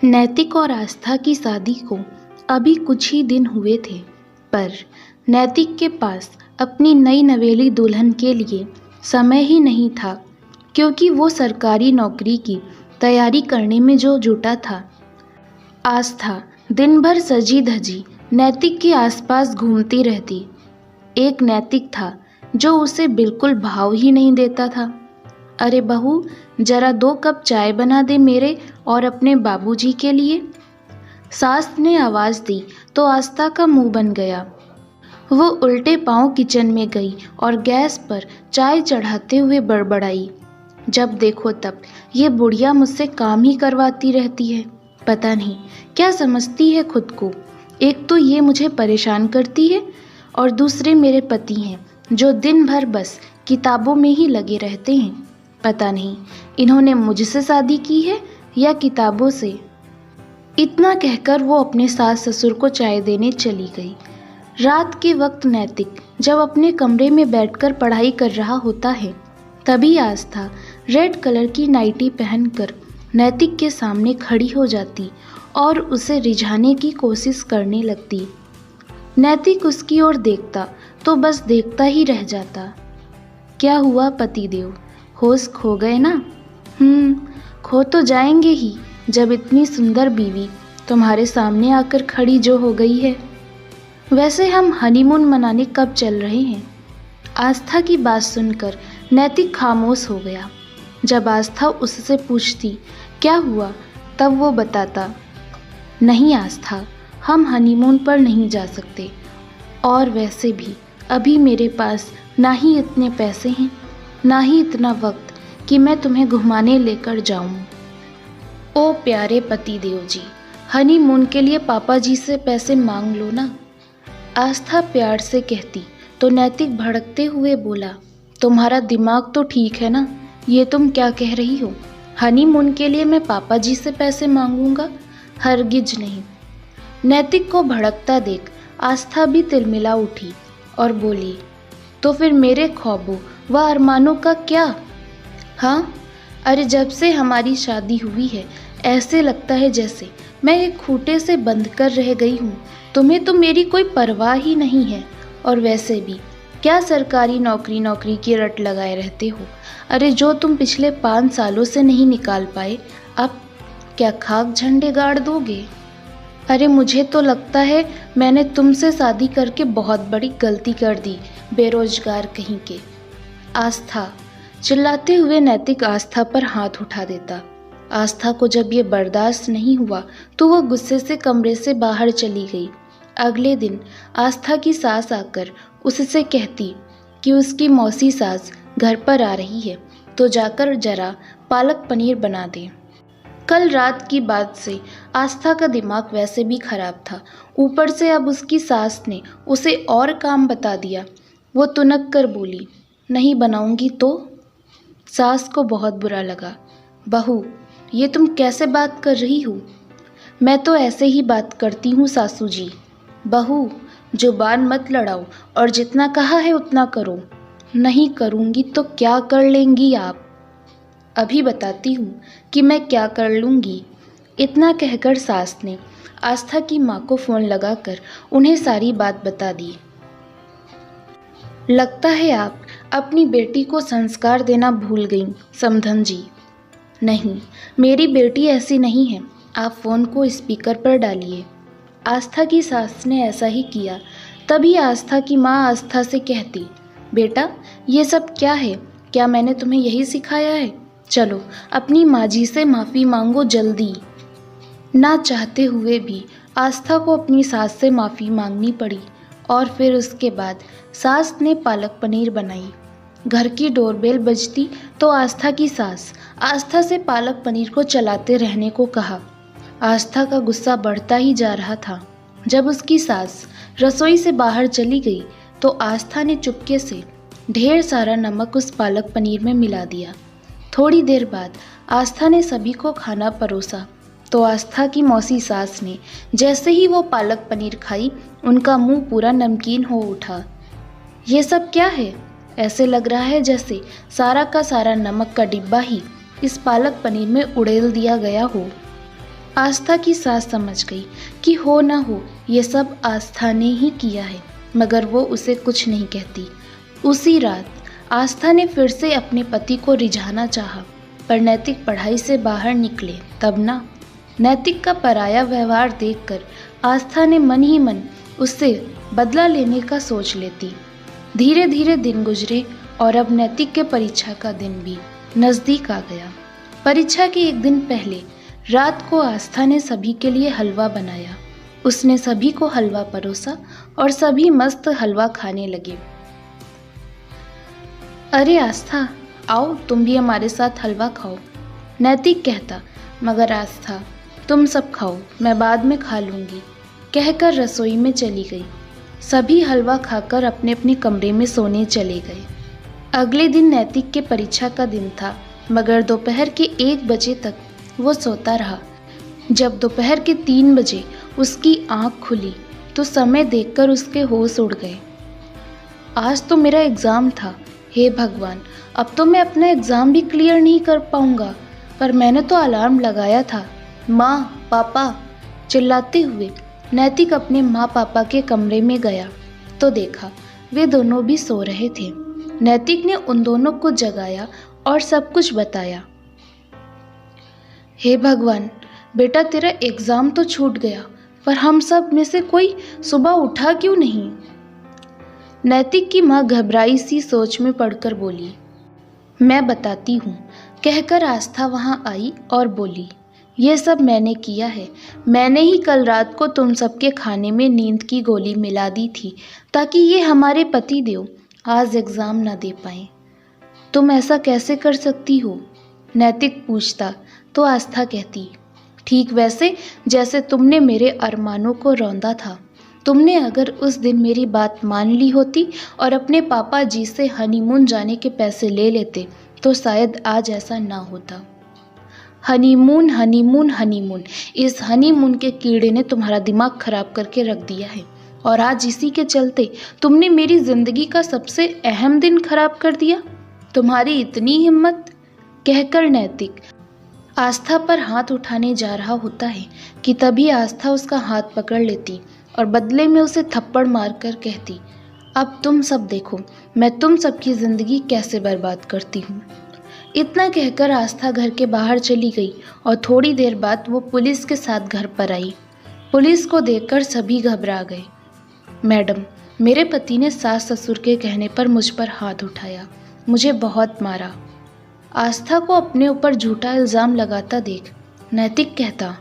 नैतिक और आस्था की शादी को अभी कुछ ही दिन हुए थे, पर नैतिक के पास अपनी नई नवेली दुल्हन के लिए समय ही नहीं था, क्योंकि वो सरकारी नौकरी की तैयारी करने में जो जुटा था। आस्था दिन भर सजी धजी नैतिक के आसपास घूमती रहती। एक नैतिक था जो उसे बिल्कुल भाव ही नहीं देता था। अरे बहू, जरा 2 कप चाय बना दे मेरे और अपने बाबूजी के लिए। सास ने आवाज़ दी तो आस्था का मुंह बन गया। वो उल्टे पांव किचन में गई और गैस पर चाय चढ़ाते हुए बड़बड़ाई, जब देखो तब ये बुढ़िया मुझसे काम ही करवाती रहती है। पता नहीं क्या समझती है खुद को। एक तो ये मुझे परेशान करती है और दूसरे मेरे पति हैं जो दिन भर बस किताबों में ही लगे रहते हैं। पता नहीं इन्होंने मुझसे शादी की है या किताबों से। इतना कहकर वो अपने सास ससुर को चाय देने चली गई। रात के वक्त नैतिक जब अपने कमरे में बैठकर पढ़ाई कर रहा होता है, तभी आस्था रेड कलर की नाइटी पहनकर नैतिक के सामने खड़ी हो जाती और उसे रिझाने की कोशिश करने लगती। नैतिक उसकी ओर देखता तो बस देखता ही रह जाता। क्या हुआ पतिदेव, होश खो गए ना? खो तो जाएंगे ही, जब इतनी सुंदर बीवी तुम्हारे सामने आकर खड़ी जो हो गई है। वैसे हम हनीमून मनाने कब चल रहे हैं? आस्था की बात सुनकर नैतिक खामोश हो गया। जब आस्था उससे पूछती क्या हुआ, तब वो बताता, नहीं आस्था, हम हनीमून पर नहीं जा सकते, और वैसे भी अभी मेरे पास ना ही इतने पैसे हैं, ना ही इतना वक्त कि मैं तुम्हें घुमाने लेकर जाऊं। ओ प्यारे पतिदेव जी, हनीमून के लिए पापा जी से पैसे मांग लो ना। आस्था प्यार से कहती तो नैतिक भड़कते हुए बोला, तुम्हारा दिमाग तो ठीक है ना? ये तुम क्या कह रही हो? हनीमून के लिए मैं पापा जी से पैसे मांगूंगा? हरगिज नहीं। नैतिक को भड़कता देख आस्था भी तिलमिला उठी और बोली, तो फिर मेरे ख्वाबों व अरमानों का क्या? हाँ, अरे जब से हमारी शादी हुई है ऐसे लगता है जैसे मैं एक खूंटे से बंध कर रह गई हूँ। तुम्हें तो मेरी कोई परवाह ही नहीं है, और वैसे भी क्या सरकारी नौकरी की रट लगाए रहते हो? अरे जो तुम पिछले 5 सालों से नहीं निकाल पाए, अब क्या खाक झंडे गाड़ दोगे? अरे मुझे तो लगता है मैंने तुमसे शादी करके बहुत बड़ी गलती कर दी, बेरोजगार कहीं के। आस्था, चिल्लाते हुए नैतिक आस्था पर हाथ उठा देता। आस्था को जब ये बर्दाश्त नहीं हुआ तो वह गुस्से से कमरे से बाहर चली गई। अगले दिन आस्था की सास आकर उससे कहती कि उसकी मौसी सास घर पर आ रही है, तो जाकर जरा पालक पनीर बना दे। कल रात की बात से आस्था का दिमाग वैसे भी खराब था, ऊपर से अब उसकी सास ने उसे और काम बता दिया। वो तुनक कर बोली, नहीं बनाऊंगी तो? सास को बहुत बुरा लगा। बहू, ये तुम कैसे बात कर रही हो? मैं तो ऐसे ही बात करती हूँ सासू जी। बहू, जुबान मत लड़ाओ और जितना कहा है उतना करो। नहीं करूँगी तो क्या कर लेंगी आप? अभी बताती हूँ कि मैं क्या कर लूँगी। इतना कहकर सास ने आस्था की माँ को फ़ोन लगाकर उन्हें सारी बात बता दी। लगता है आप अपनी बेटी को संस्कार देना भूल गई समधन जी। नहीं, मेरी बेटी ऐसी नहीं है। आप फ़ोन को स्पीकर पर डालिए। आस्था की सास ने ऐसा ही किया। तभी आस्था की माँ आस्था से कहती, बेटा ये सब क्या है? क्या मैंने तुम्हें यही सिखाया है? चलो अपनी माँ जी से माफ़ी मांगो जल्दी। ना चाहते हुए भी आस्था को अपनी सास से माफ़ी मांगनी पड़ी, और फिर उसके बाद सास ने पालक पनीर बनाई। घर की डोरबेल बजती तो आस्था की सास आस्था से पालक पनीर को चलाते रहने को कहा। आस्था का गुस्सा बढ़ता ही जा रहा था। जब उसकी सास रसोई से बाहर चली गई तो आस्था ने चुपके से ढेर सारा नमक उस पालक पनीर में मिला दिया। थोड़ी देर बाद आस्था ने सभी को खाना परोसा तो आस्था की मौसी सास ने जैसे ही वो पालक पनीर खाई, उनका मुंह पूरा नमकीन हो उठा। ये सब क्या है? ऐसे लग रहा है जैसे सारा का सारा नमक का डिब्बा ही इस पालक पनीर में उड़ेल दिया गया हो। आस्था की सास समझ गई कि हो ना हो ये सब आस्था ने ही किया है, मगर वो उसे कुछ नहीं कहती। उसी रात आस्था ने फिर से अपने पति को रिझाना चाहा, पर नैतिक पढ़ाई से बाहर निकले तब ना। नैतिक का पराया व्यवहार देखकर आस्था ने मन ही मन उससे बदला लेने का सोच लेती। धीरे धीरे दिन गुजरे और अब नैतिक के परीक्षा का दिन भी नज़दीक आ गया। परीक्षा के एक दिन पहले रात को आस्था ने सभी के लिए हलवा बनाया। उसने सभी को हलवा परोसा और सभी मस्त हलवा खाने लगे। अरे आस्था, आओ तुम भी हमारे साथ हलवा खाओ, नैतिक कहता। मगर आस्था, तुम सब खाओ, मैं बाद में खा लूँगी, कहकर रसोई में चली गई। सभी हलवा खाकर अपने अपने कमरे में सोने चले गए। अगले दिन नैतिक के परीक्षा का दिन था, मगर दोपहर के 1 बजे तक वो सोता रहा। जब दोपहर के 3 बजे उसकी आँख खुली तो समय देखकर उसके होश उड़ गए। आज तो मेरा एग्ज़ाम था, हे भगवान, अब तो मैं अपना एग्ज़ाम भी क्लियर नहीं कर पाऊँगा। पर मैंने तो अलार्म लगाया था। माँ, पापा, चिल्लाते हुए नैतिक अपने माँ पापा के कमरे में गया तो देखा वे दोनों भी सो रहे थे। नैतिक ने उन दोनों को जगाया और सब कुछ बताया। हे भगवान, बेटा तेरा एग्ज़ाम तो छूट गया, पर हम सब में से कोई सुबह उठा क्यों नहीं? नैतिक की माँ घबराई सी सोच में पड़कर बोली, मैं बताती हूँ, कहकर आस्था वहाँ आई और बोली, ये सब मैंने किया है। मैंने ही कल रात को तुम सबके खाने में नींद की गोली मिला दी थी ताकि ये हमारे पति देव आज एग्ज़ाम ना दे पाएं। तुम ऐसा कैसे कर सकती हो? नैतिक पूछता तो आस्था कहती, ठीक वैसे जैसे तुमने मेरे अरमानों को रौंदा था। तुमने अगर उस दिन मेरी बात मान ली होती और अपने पापा जी से हनीमून जाने के पैसे ले लेते तो शायद आज ऐसा ना होता। हनीमून, हनीमून, हनीमून, इस हनीमून के कीड़े ने तुम्हारा दिमाग खराब करके रख दिया है और आज इसी के चलते तुमने मेरी जिंदगी का सबसे अहम दिन खराब कर दिया। तुम्हारी इतनी हिम्मत, कहकर नैतिक आस्था पर हाथ उठाने जा रहा होता है कि तभी आस्था उसका हाथ पकड़ लेती और बदले में उसे थप्पड़ मारकर कहती, अब तुम सब देखो मैं तुम सबकी ज़िंदगी कैसे बर्बाद करती हूँ। इतना कहकर आस्था घर के बाहर चली गई और थोड़ी देर बाद वो पुलिस के साथ घर पर आई। पुलिस को देखकर सभी घबरा गए। मैडम, मेरे पति ने सास ससुर के कहने पर मुझ पर हाथ उठाया, मुझे बहुत मारा। आस्था को अपने ऊपर झूठा इल्ज़ाम लगाता देख नैतिक कहता,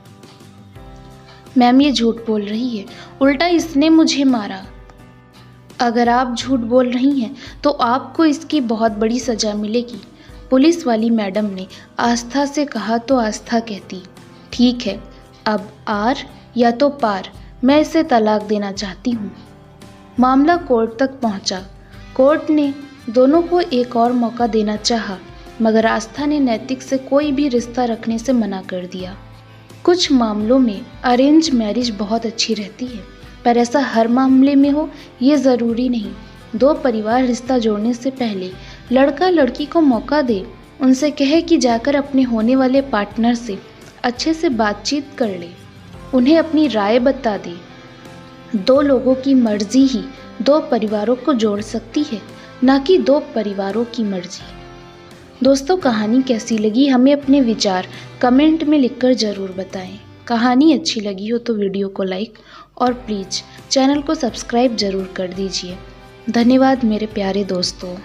मैम ये झूठ बोल रही है, उल्टा इसने मुझे मारा। अगर आप झूठ बोल रही हैं तो आपको इसकी बहुत बड़ी सज़ा मिलेगी, पुलिस वाली मैडम ने आस्था से कहा तो आस्था कहती, ठीक है, अब आर या तो पार, मैं इसे तलाक देना चाहती हूँ। मामला कोर्ट तक पहुँचा। कोर्ट ने दोनों को एक और मौका देना चाहा, मगर आस्था ने नैतिक से कोई भी रिश्ता रखने से मना कर दिया। कुछ मामलों में अरेंज मैरिज बहुत अच्छी रहती है, पर ऐसा हर मामले में हो ये ज़रूरी नहीं। 2 परिवार रिश्ता जोड़ने से पहले लड़का लड़की को मौका दे, उनसे कहे कि जाकर अपने होने वाले पार्टनर से अच्छे से बातचीत कर ले, उन्हें अपनी राय बता दे। 2 लोगों की मर्जी ही 2 परिवारों को जोड़ सकती है, ना कि 2 परिवारों की मर्जी। दोस्तों, कहानी कैसी लगी हमें अपने विचार कमेंट में लिखकर ज़रूर बताएं। कहानी अच्छी लगी हो तो वीडियो को लाइक और प्लीज़ चैनल को सब्सक्राइब ज़रूर कर दीजिए। धन्यवाद मेरे प्यारे दोस्तों।